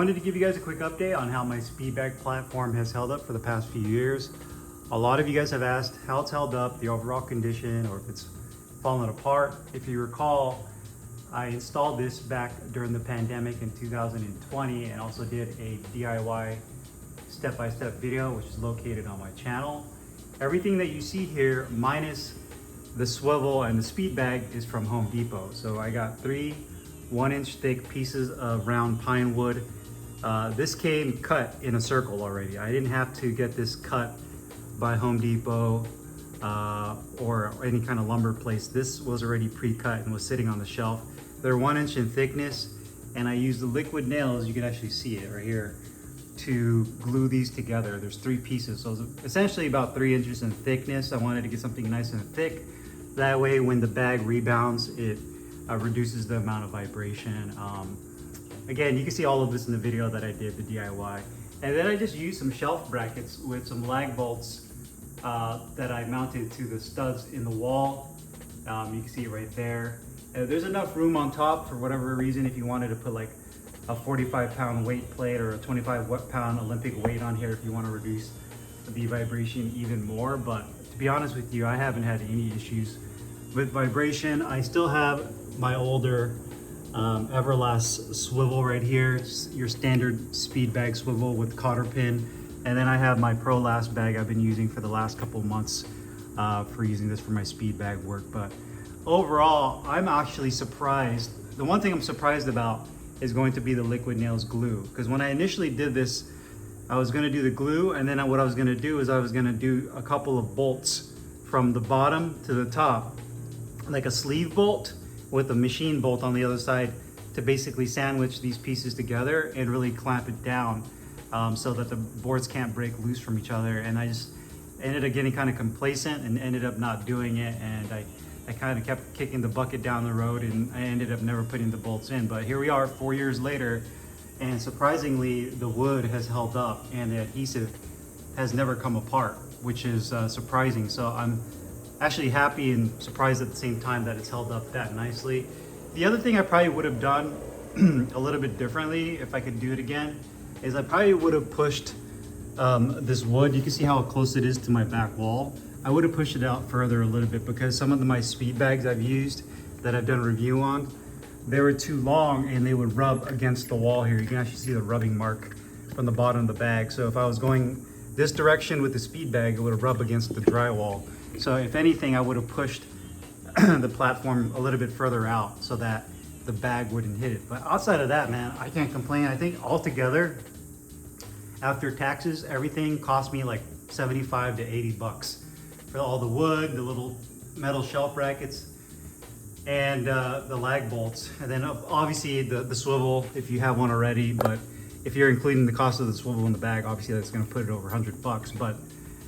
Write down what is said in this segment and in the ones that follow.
wanted to give you guys a quick update on how my Speedbag platform has held up for the past few years. A lot of you guys have asked how it's held up, the overall condition, or if it's fallen apart. If you recall, I installed this back during the pandemic in 2020 and also did a DIY step-by-step video, which is located on my channel. Everything that you see here, minus the swivel and the Speedbag, is from Home Depot. So I got 3 1-inch thick pieces of round pine wood. This came cut in a circle already. I didn't have to get this cut by Home Depot or any kind of lumber place. This was already pre-cut and was sitting on the shelf. They're 1 inch in thickness, and I used the liquid nails, you can actually see it right here, to glue these together. There's 3 pieces, so it's essentially about 3 inches in thickness. I wanted to get something nice and thick. That way when the bag rebounds, it reduces the amount of vibration. Again, you can see all of this in the video that I did, the DIY. And then I just used some shelf brackets with some lag bolts that I mounted to the studs in the wall. You can see it right there. There's enough room on top for whatever reason if you wanted to put like a 45-pound weight plate or a 25-pound Olympic weight on here if you want to reduce the vibration even more. But to be honest with you, I haven't had any issues with vibration. I still have my older Everlast swivel right here. It's your standard Speedbag swivel with cotter pin. And then I have my Pro Last bag I've been using for the last couple of months for using this for my Speedbag work. But overall, I'm actually surprised. The one thing I'm surprised about is going to be the liquid nails glue. Because when I initially did this, I was gonna do the glue, and then what I was gonna do is I was gonna do a couple of bolts from the bottom to the top, like a sleeve bolt with a machine bolt on the other side, to basically sandwich these pieces together and really clamp it down so that the boards can't break loose from each other. And I just ended up getting kind of complacent and ended up not doing it. And I kind of kept kicking the bucket down the road, and I ended up never putting the bolts in. But here we are 4 years later, and surprisingly, the wood has held up and the adhesive has never come apart, which is surprising. So I'm actually happy and surprised at the same time that it's held up that nicely. The other thing I probably would have done a little bit differently if I could do it again is I probably would have pushed this wood. You can see how close it is to my back wall. I would have pushed it out further a little bit, because some of my Speedbags I've used that I've done a review on, they were too long and they would rub against the wall here. You can actually see the rubbing mark from the bottom of the bag. So if I was going this direction with the Speedbag, it would have rubbed against the drywall. So if anything, I would have pushed the platform a little bit further out so that the bag wouldn't hit it. But outside of that, man, I can't complain. I think altogether, after taxes, everything cost me like 75 to 80 bucks for all the wood, the little metal shelf brackets, and the lag bolts. And then obviously the swivel, if you have one already. But if you're including the cost of the swivel in the bag, obviously that's gonna put it over 100 bucks. But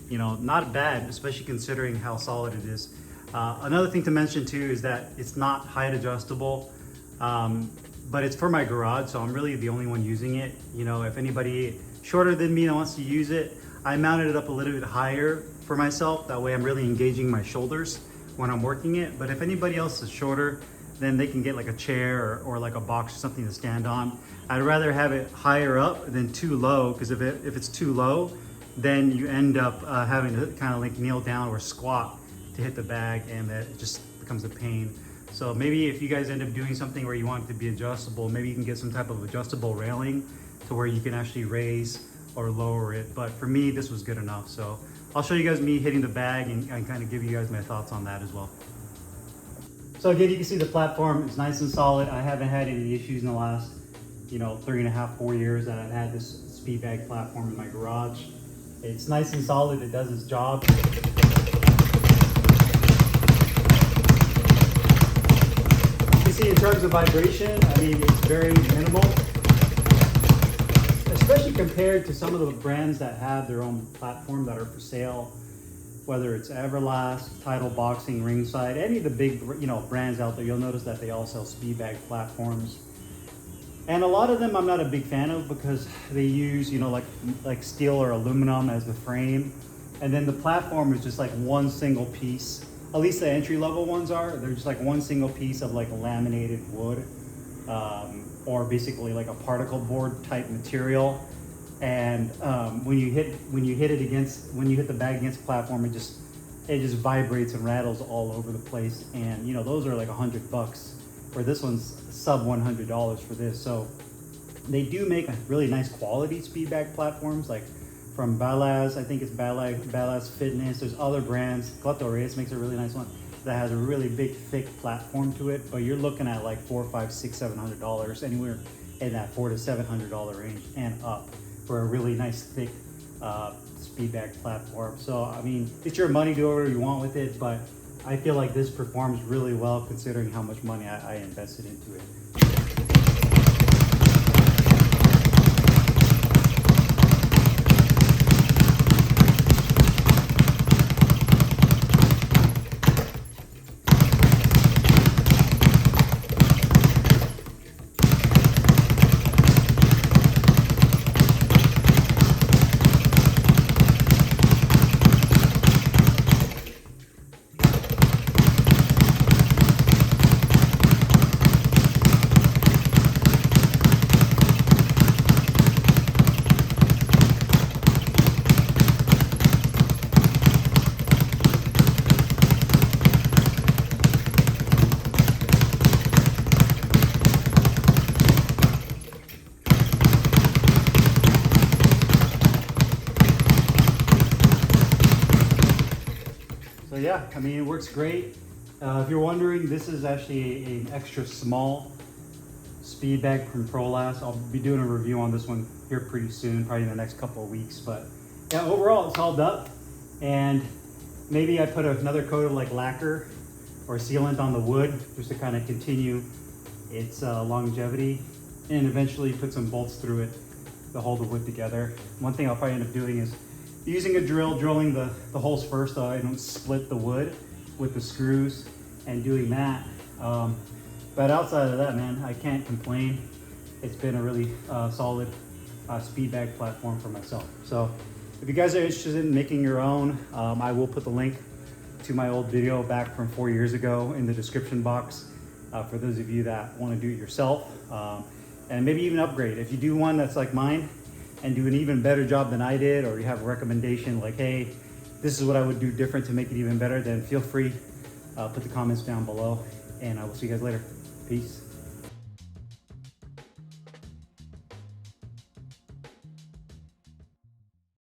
you know, not bad, especially considering how solid it is. Another thing to mention too is that it's not height adjustable, but it's for my garage, so I'm really the only one using it. You know, if anybody shorter than me that wants to use it, I mounted it up a little bit higher for myself. That way I'm really engaging my shoulders when I'm working it. But if anybody else is shorter, then they can get like a chair or like a box or something to stand on. I'd rather have it higher up than too low, because if it's too low, then you end up having to kind of like kneel down or squat to hit the bag, and that just becomes a pain. So maybe if you guys end up doing something where you want it to be adjustable, maybe you can get some type of adjustable railing to where you can actually raise or lower it. But for me, this was good enough. So I'll show you guys me hitting the bag and kind of give you guys my thoughts on that as well. So again, you can see the platform is nice and solid. I haven't had any issues in the last, 3.5, 4 years that I've had this Speedbag platform in my garage. It's nice and solid, it does its job. You see, in terms of vibration, I mean, it's very minimal, especially compared to some of the brands that have their own platform that are for sale, whether it's Everlast, Tidal Boxing, Ringside, any of the big, brands out there. You'll notice that they all sell Speedbag platforms. And a lot of them I'm not a big fan of, because they use, like steel or aluminum as the frame. And then the platform is just like one single piece. At least the entry level ones are. They're just like one single piece of like laminated wood. or basically like a particle board type material. And when you hit the bag against the platform, it just vibrates and rattles all over the place. And you know, those are like $100, where this one's sub $100 for this. So they do make a really nice quality Speedbag platforms, like from Balaz, I think it's Balaz Fitness. There's other brands. Clutto Reyes makes a really nice one that has a really big, thick platform to it. But you're looking at like $400, $500, $600, $700, anywhere in that $400 to $700 range and up for a really nice, thick Speedbag platform. So I mean, it's your money, do whatever you want with it, but I feel like this performs really well considering how much money I invested into it. So yeah, I mean, it works great. If you're wondering, this is actually an extra small Speedbag from ProLast. I'll be doing a review on this one here pretty soon, probably in the next couple of weeks. But yeah, overall it's held up. And maybe I put another coat of like lacquer or sealant on the wood just to kind of continue its longevity, and eventually put some bolts through it to hold the wood together. One thing I'll probably end up doing is using a drill, drilling the holes first so I don't split the wood with the screws, and doing that. But outside of that, man, I can't complain. It's been a really solid Speedbag platform for myself. So if you guys are interested in making your own, I will put the link to my old video back from 4 years ago in the description box for those of you that want to do it yourself, and maybe even upgrade. If you do one that's like mine and do an even better job than I did, or you have a recommendation like, hey, this is what I would do different to make it even better, then feel free, put the comments down below, and I will see you guys later. Peace.